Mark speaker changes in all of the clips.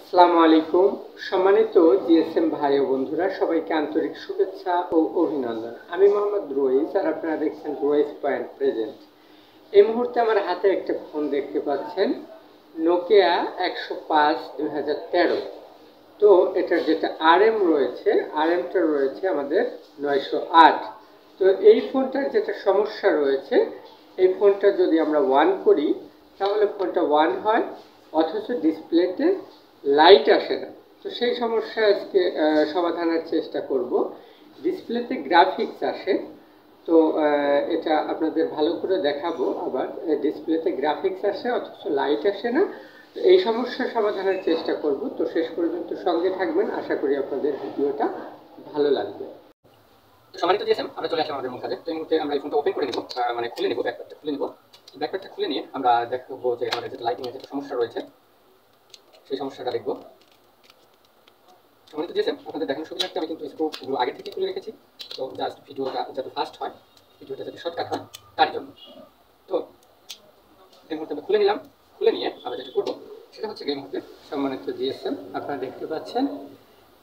Speaker 1: আসসালামু আলাইকুম সম্মানিত জিএসএম ভাই ও বন্ধুরা, সবাইকে আন্তরিক শুভেচ্ছা ও অভিনন্দন। আমি মোহাম্মদ রইস আর আপনারা দেখছেন রইস পয়েন্ট প্রেজেন্ট। এই মুহূর্তে আমার হাতে একটা ফোন দেখতে পাচ্ছেন, নোকিয়া 105/2013। তো এটার যেটা আরএম রয়েছে, আরএমটা রয়েছে আমাদের 908। তো এই ফোনটার যেটা সমস্যা রয়েছে, এই ফোনটা যদি আমরা ওয়ান করি তাহলে ফোনটা ওয়ান হয়, অথচ ডিসপ্লেতে লাইট আসে না। তো সেই সমস্যা আজকে সমাধানের চেষ্টা করব। ডিসপ্লেতে গ্রাফিক্স আসে, তো এটা আপনাদের ভালো করে দেখাবো। আবার ডিসপ্লেতে গ্রাফিক্স আসে অথচ লাইট আসে না, তো এই সমস্যার সমাধানের চেষ্টা করব। তো শেষ পর্যন্ত সঙ্গে থাকবেন, আশা করি আপনাদের ভিডিওটা ভালো লাগবে।
Speaker 2: সম্মানিত জিএসএম, আমরা চলে আসলাম আমাদের মূল কাজে। তো এই মুহূর্তে আমরা এই ফোনটা ওপেন করে নিব, মানে খুলে নিব, ব্যাকপ্যাকটা খুলে নিব। ব্যাকপ্যাকটা খুলে নিয়ে আমরা দেখবো যে আমাদের যেটা লাইটিং এর যেটা সমস্যা রয়েছে সেই সমস্যাটা দেখব। সম্মানিত জিএসএম, আপনাদের দেখানোর সুবিধার্থে আমি কিন্তু স্ক্রুগুলো আগে থেকে খুলে রেখেছি, তো জাস্ট ভিডিওটা যাতে ফাস্ট হয়, ভিডিওটা যাতে শর্টকাট হয় তার জন্য। তো এই মুহূর্তে আমরা খুলে নিলাম। খুলে নিয়ে আমরা যেটা করবো সেটা হচ্ছে এই মুহূর্তে
Speaker 1: সম্মানিত জিএসএম, আপনারা দেখতে পাচ্ছেন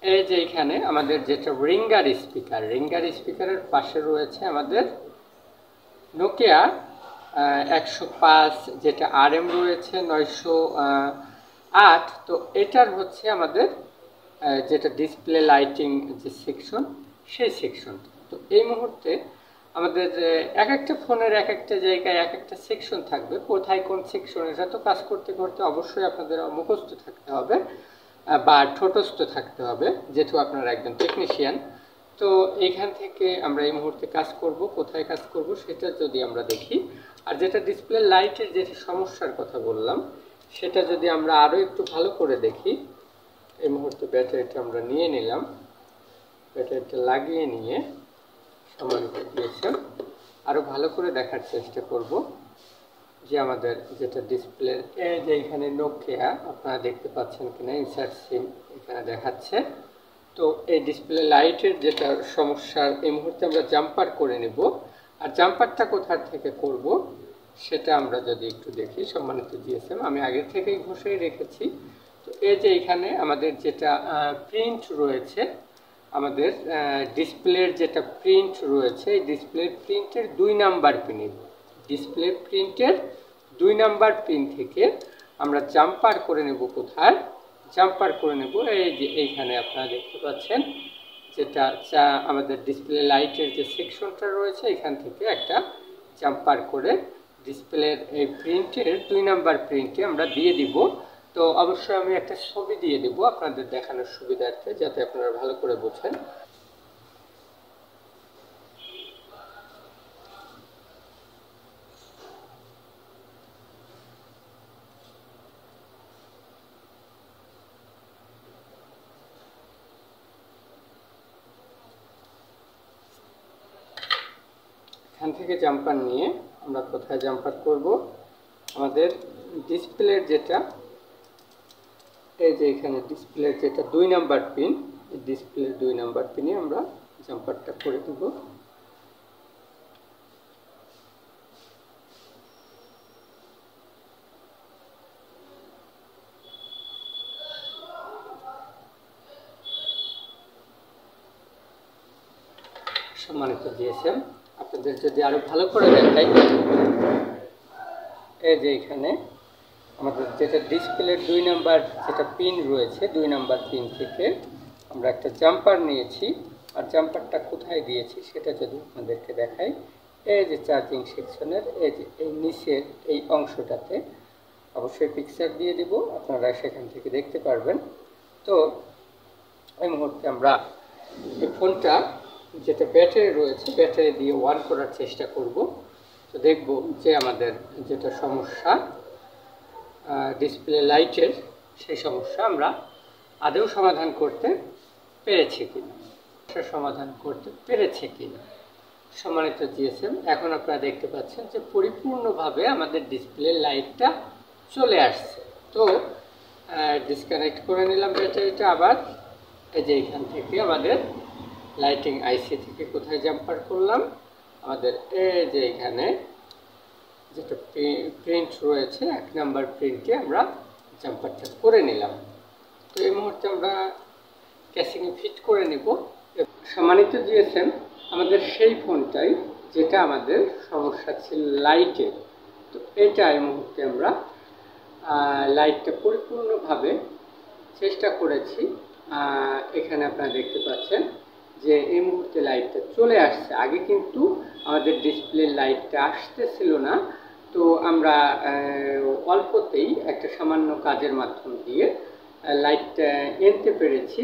Speaker 1: এই যে এখানে আমাদের যেটা রিঙ্গার স্পিকারের পাশে রয়েছে আমাদের নোকিয়া 105, যেটা আরএম রয়েছে 908। তো এটার হচ্ছে আমাদের যেটা ডিসপ্লে লাইটিং যে সেকশন, সেই সেকশন। তো এই মুহূর্তে আমাদের এক একটা ফোনের এক একটা জায়গায় এক একটা সেকশন থাকবে। কোথায় কোন সেকশন, এটা তো কাজ করতে করতে অবশ্যই আপনাদের মুখস্থ থাকতে হবে বা ঠোঁটস্থ থাকতে হবে, যেহেতু আপনারা একজন টেকনিশিয়ান। তো এইখান থেকে আমরা এই মুহূর্তে কাজ করব। কোথায় কাজ করব সেটা যদি আমরা দেখি, আর যেটা ডিসপ্লে লাইটের যেটা সমস্যার কথা বললাম সেটা যদি আমরা আরও একটু ভালো করে দেখি। এই মুহূর্তে ব্যাটারিটা আমরা নিয়ে নিলাম, ব্যাটারিটা লাগিয়ে নিয়ে সম্মানিত জিএসএম আরও ভালো করে দেখার চেষ্টা করব যে আমাদের যেটা ডিসপ্লে যে এখানে নোকিয়া, আপনারা দেখতে পাচ্ছেন কিনা, ইনসার্ট সিম এখানে দেখাচ্ছে। তো এই ডিসপ্লে লাইটের যেটা সমস্যার এই মুহূর্তে আমরা জাম্পার করে নেব। আর জাম্পারটা কোথা থেকে করব সেটা আমরা যদি একটু দেখি। সম্মানিত জিএসএম, আমি আগে থেকেই ঘষেই রেখেছি। তো এই যে এখানে আমাদের যেটা প্রিন্ট রয়েছে, আমাদের ডিসপ্লের যেটা প্রিন্ট রয়েছে, এই ডিসপ্লে প্রিন্টের 2 নাম্বার পিনে, ডিসপ্লে প্রিন্টের 2 নাম্বার পিন থেকে আমরা জাম্পার করে নেব। কোথায় জাম্পার করে নেব? এই যে এইখানে আপনারা দেখতে পাচ্ছেন যেটা আমাদের ডিসপ্লে লাইটের যে সেকশনটা রয়েছে, এখান থেকে একটা জাম্পার করে ডিসপ্লের এই প্রিন্টের 2 নাম্বার প্রিন্টে আমরা দিয়ে দিব। তো অবশ্যই আমি একটা ছবি দিয়ে দেব আপনাদের দেখানোর সুবিধার্থে, যাতে আপনারা ভালো করে বোঝেন। এখান থেকে জাম্পার নিয়ে আমরা কোথায় জাম্পার করব? আমাদের ডিসপ্লের যেটা, এই যে এখানে ডিসপ্লের যেটা 2 নাম্বার পিন, এই ডিসপ্লের 2 নাম্বার পিনে আমরা জাম্পারটা করে দেব। সম্মানিত জিএসএম, আপনাদের যদি আরো ভালো করে দেখাই, এই যে এখানে আমাদের যেটা ডিসপ্লের 2 নাম্বার যেটা পিন রয়েছে, 2 নাম্বার পিন থেকে আমরা একটা জাম্পার নিয়েছি। আর জাম্পারটা কোথায় দিয়েছি সেটা যদি আপনাদেরকে দেখাই, এই যে চার্জিং সেকশনের এই যে এই নিচের এই অংশটাতে অবশ্যই পিকচার দিয়ে দিব, আপনারা সেখান থেকে দেখতে পারবেন। তো এই মুহূর্তে আমরা এই ফোনটা যেটা ব্যাটারি রয়েছে, ব্যাটারি দিয়ে অন করার চেষ্টা করব। তো দেখব যে আমাদের যেটা সমস্যা ডিসপ্লে লাইটের, সেই সমস্যা আমরা আদৌ সমাধান করতে পেরেছি কিনা, সম্মানিত জিএসএম, এখন আপনারা দেখতে পাচ্ছেন যে পরিপূর্ণভাবে আমাদের ডিসপ্লে লাইটটা চলে আসছে। তো ডিসকানেক্ট করে নিলাম ব্যাটারিটা। আবার এই যে এখান থেকে আমাদের লাইটিং আইসি থেকে কোথায় জাম্পার করলাম, আমাদের এই যে এখানে যেটা প্রিন্ট রয়েছে 1 নাম্বার প্রিন্টে আমরা জাম্পারটা করে নিলাম। তো এই মুহূর্তে আমরা ক্যাসিংয়ে ফিট করে নেব। সম্মানিত জিএসএম, আমাদের সেই ফোনটাই যেটা আমাদের সমস্যা ছিল লাইটে। তো এটা এই মুহূর্তে আমরা লাইটটা পরিপূর্ণভাবে চেষ্টা করেছি। এখানে আপনারা দেখতে পাচ্ছেন যে এই মুহূর্তে লাইটটা চলে আসছে। আগে কিন্তু আমাদের ডিসপ্লে লাইটটা আসতেছিল না। তো আমরা অল্পতেই একটা সামান্য কাজের মাধ্যম দিয়ে লাইটটা এনতে পেরেছি।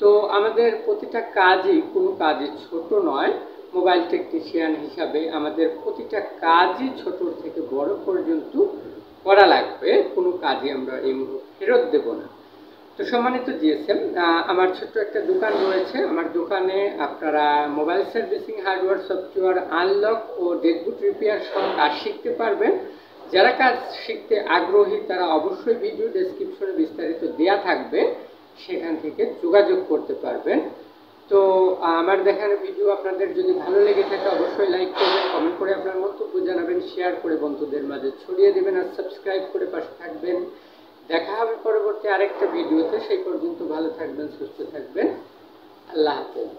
Speaker 1: তো আমাদের প্রতিটা কাজই কোনো কাজই ছোট নয়। মোবাইল টেকনিশিয়ান হিসাবে আমাদের প্রতিটা কাজই ছোট থেকে বড় পর্যন্ত করা লাগবে। কোনো কাজই আমরা এই মুহূর্তে ফেরত দেব না। তো সম্মানিত জিএসএম, আমার ছোট্ট একটা দোকান রয়েছে। আমার দোকানে আপনারা mobile servicing, hardware, software, unlock ও ডেডবুট রিপেয়ার সহ কাজ শিখতে পারবেন। যারা কাজ শিখতে আগ্রহী তারা অবশ্যই ভিডিও ডেসক্রিপশনে বিস্তারিত দেয়া থাকবে, সেখান থেকে যোগাযোগ করতে পারবেন। তো আমার দেখানো ভিডিও আপনাদের যদি ভালো লেগে থাকে অবশ্যই লাইক করবেন, কমেন্ট করে আপনার মন্তব্য জানাবেন, শেয়ার করে বন্ধুদের মাঝে ছড়িয়ে দেবেন আর সাবস্ক্রাইব করে পাশে থাকবেন। দেখা হবে পরবর্তী আরেকটা ভিডিওতে। সেই পর্যন্ত ভালো থাকবেন, সুস্থ থাকবেন। আল্লাহ হাফেজ।